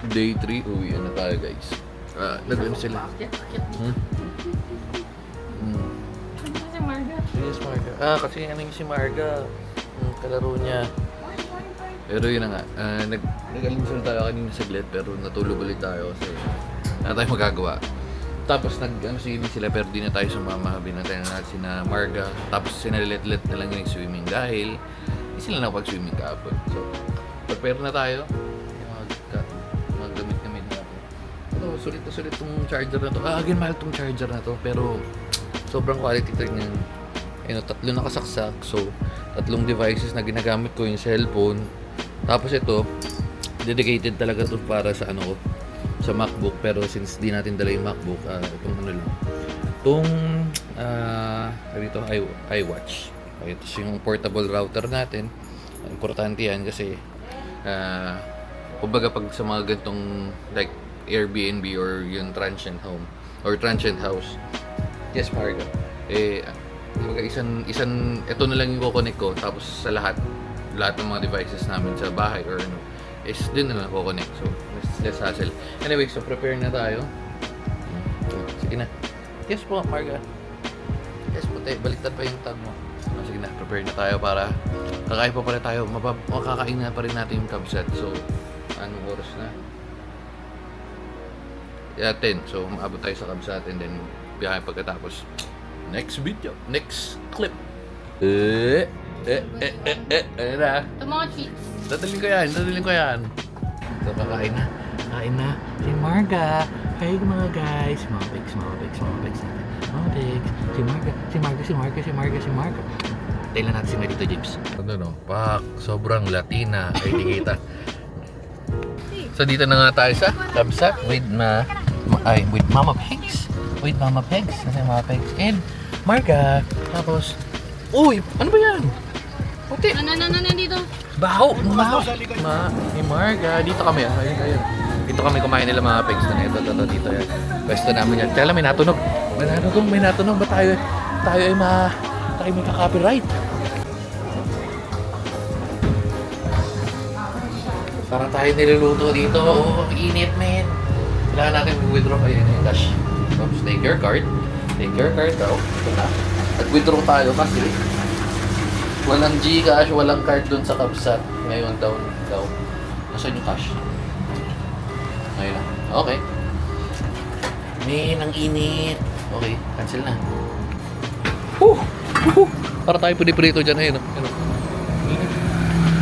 Day 3, uwi na tayo guys. Nag-ano sila? Si Marga. Yes, Marga. Kasi ano yung si Marga. Kalaro niya. Pero yun na nga. Nag-alimusal tayo kanina saglit pero natulog ulit tayo kasi wala tayong magagawa. Tapos sila pero di na tayo sumama. Binantayan na natin sina Marga. Tapos sinalilit-lit na lang yung swimming dahil hindi sila nakapag-swimming kahapon. So, prepare na tayo. Mag-gamit natin. Ito, sulit na sulit tong charger na to. Again, mahal tong charger na to. Pero sobrang quality talaga niyan. Tatlo nakasaksak. So, tatlong devices na ginagamit ko yung cellphone. Tapos ito, dedicated talaga to para sa sa MacBook. Pero since di natin dala yung MacBook, itong lang. Itong iWatch. Okay, ito yung portable router natin. Importante yan kasi kumbaga pag sa mga gantong like Airbnb or yung transient home or transient house. Yes, Marga. Kumbaga ito na lang yung kukonek ko tapos sa lahat ng mga devices namin sa bahay or is din na lang kukonek. So, less hassle. Anyway, so prepare na tayo. Sige na. Yes po, Marga. Yes po, baliktad pa yung tag mo. Sige na, prepare na tayo para kakain pa pala tayo. Makakain na pa rin natin yung kabsat. So, anong oras na? 10. So, maabot tayo sa kabsat and then biyahe pagkatapos. Next video. Next clip. Ano na? Ito mga cheats. Dadalhin ko yan. So, kakain na. Kain na. Si Marga. Hey mga guys. Mga pigs. Si Marga. Tailan natin si Marito James. Pak. Sobrang Latina. Ay, di kita. So, dito na nga tayo sa Kabsat with Mama Pigs. With Mama Pigs. Nasa Mama Pigs. And Marga. Tapos, uy, ano ba yan? Puti. Dito. Baho. Ni Marga. Dito kami. Ayun kayo. Dito kami kumain nila mga pigs na ito. Dito yan. Pwesto namin yan. Kaya lang may natunog. May natunog. Ba tayo ay may ka-copyright? Para tayo niluluto dito. Oh, init, man. Kailangan natin mag-withdraw. Ayun yung cash. Oops, take your card daw. Ito na. At withdraw tayo kasi walang Gcash, walang card dun sa Kabsat. Ngayon daw. Nasaan yung cash? Ngayon na. Okay. Man, ang init. Okay, cancel na. Para tayo pudi-prito dyan. Ayun.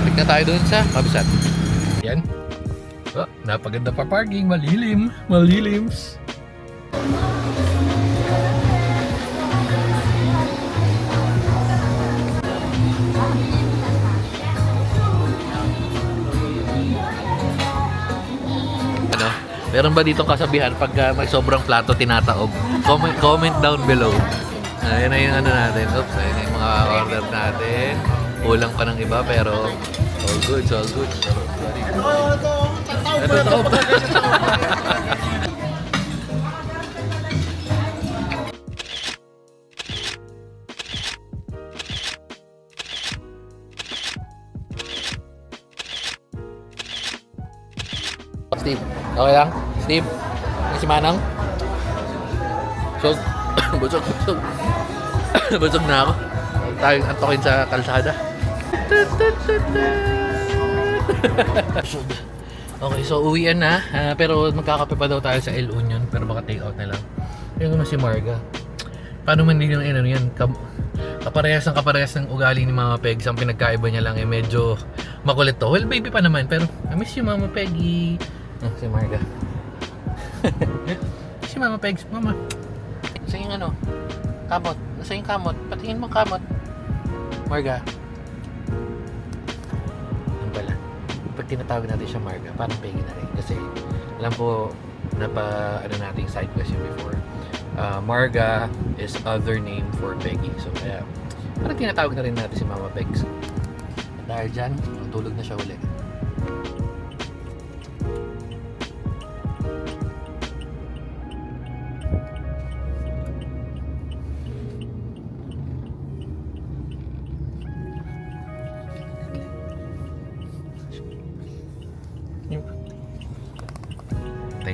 Balik na tayo dun sa Kabsat. Yan. Napaganda pa parking. Malilims. Meron ba ditong kasabihan pag may sobrang plato tinataob? Comment down below. Ayan na yung natin. Oops, ayan na yung mga order natin. Kulang pa ng iba pero all good. Ito. Steve, okay lang? Steve, si Manang? Busog. Busog na ako. Tayong antokin sa kalsada. Okay, so uwian na. Pero magkakape pa daw tayo sa El Union. Pero baka take out na lang. Yung si Marga. Paano man din yung yan? Kaparehas ng ugali ni Mama Pegs. Ang pinagkaiba niya lang medyo makulit to. Well, baby pa naman. Pero I miss you, Mama Peggy. Si Marga. Si Mama Pegs. Mama. Saan yung kamot? Nasaan yung kamot? Patingin mo kamot. Marga. Ano pala? Pag tinatawag natin siya Marga, parang Peggy na rin. Kasi alam ko natin side question before. Marga is other name for Peggy. So kaya parang tinatawag na rin natin si Mama Pegs. Dahil dyan, tulog na siya ulit.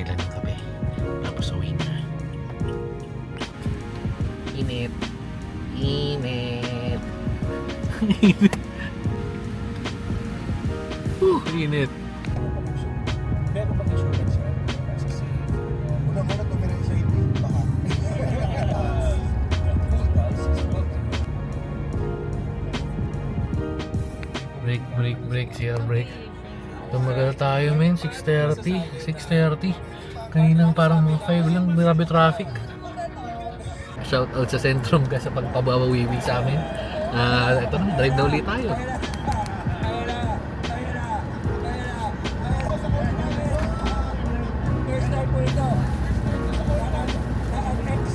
sila ng kape. Tapos uwi na. Init. Init. Init. Init. Pero pag insurance yan, kasi si unang-una tumira sa hindi baka. Break. CR break. Tumagal tayo men, 6:30. Kaninang parang mga 5 lang, grabe traffic. Shout out sa Sentrum ka sa pagpabawiwi sa amin. Ito na, drive na ulit tayo. First time po ito. Ang X.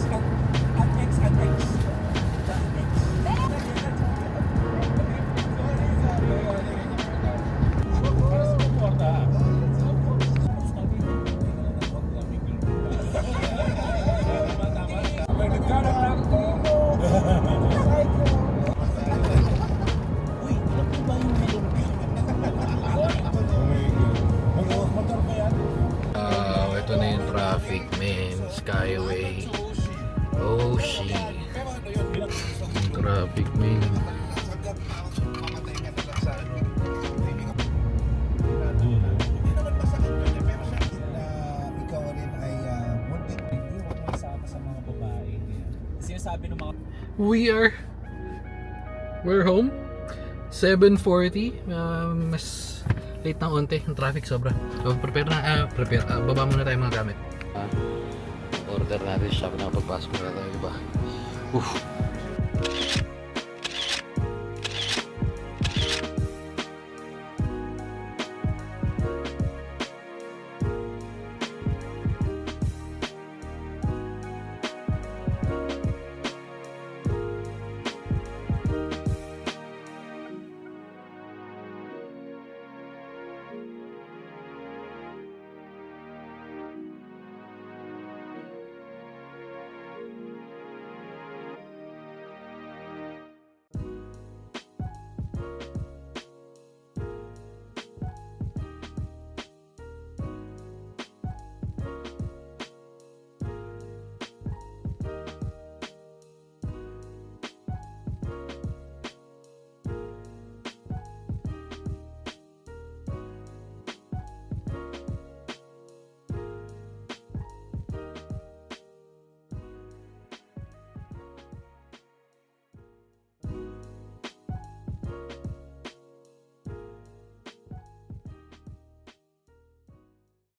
Uy, alam ko ba yung melody? Motor ba yan? Ito na yung traffic men, Skyway. Oh shit. Yung traffic men. Ikaw rin ay muntik. Hindi mo kasama sa mga babae. Sinasabi ng mga We're home. 7:40. Mas late na onte. Ang traffic sobra. So, prepare. Baba muna tayo mga gamit. Order natin shop na pagpasok na tayo, diba?